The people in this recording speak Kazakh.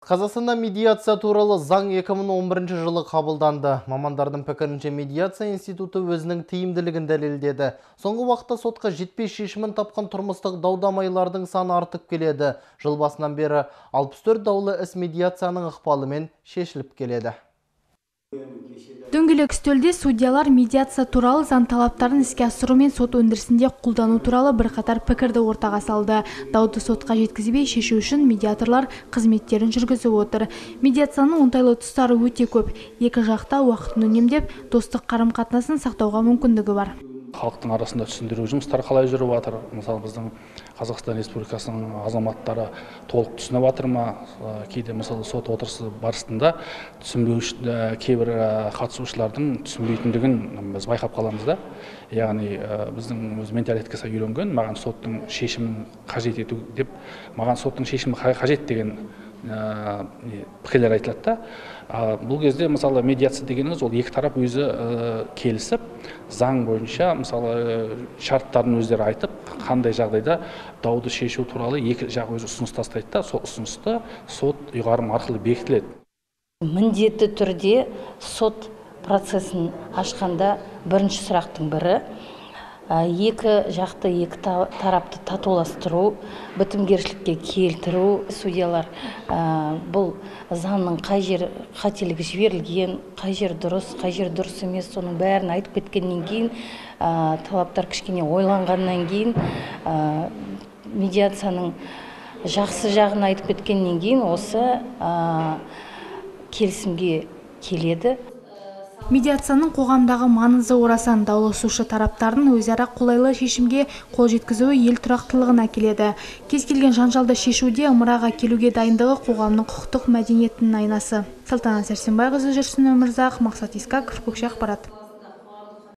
Қазақстанда медиация туралы заң 2011 жылы қабылданды. Мамандардың пікірінше медиация институты өзінің тиімділігін дәлелдеді. Соңғы уақытта сотқа жетпей шешімін тапқан тұрмыстық дау-дамайлардың саны артып келеді. Жыл басынан бері 64 даулы іс медиацияның ықпалымен шешіліп келеді. Дөңгелек үстелде судьялар медиация туралы заң талаптарын іске асыру мен сот өндірісінде қолдану туралы бірқатар пікірді ортаға салды. Дауды сотқа жеткізбей шешу үшін медиаторлар қызметтерін жүргізіп отыр. Медиацияның оңтайлы тұстары өте көп. Екі жақта уақытын үнемдеп, достық қарым-қатынасын сақтауға мүмкіндігі бар. Халықтың арасында түсіндіру жұмыстары қалай жүріп жатыр? Мысалы, біздің Қазақстан Республикасының азаматтары толық түсініп жатыр ма? Кейде мысалы сот отырысы барысында кейбір қатысушылардың түсінбейтіндігін біз байқап қаламыз да. Яғни біздің өз менталитетке сай үйренген, маған соттың шешімін қажет ету деп, маған соттың шешімі қажет деген пікірлер айтылады да. Бұл кезде мысалы медиация дегеніңіз ол екі тарап өзі келісіп, заң бойынша мысалы шарттарын өздері айтып, қандай жағдайда дауды шешу туралы екі жақ өзі ұсыныс тастайды да, сол ұсынысты сот ұйғарым арқылы бекітіледі. Міндетті түрде сот процесін ашқанда бірінші сұрақтың бірі екі жақты, екі тарапты татуластыру, бітімгершілікке келтіру. Судьялар бұл заңның қай жер қателігі жіберілген, қай жер дұрыс емес, соның бәрін айтып кеткеннен кейін, талаптар кішкене ойланғаннан кейін, медиацияның жақсы жағын айтып кеткеннен кейін осы келісімге келеді. Медиацияның қоғамдағы маңызы орасан. Дауласушы тараптардың өзара қолайлы шешімге қол жеткізуі ел тұрақтылығына әкеледі. Кез келген жанжалды шешуде ымыраға келуге дайындығы қоғамның құқықтық мәдениетінің айнасы. Салтанат Сәрсенбайқызы, Жүрсін Өмірзақ, Мақсат Искаков, Көкше ақпарат.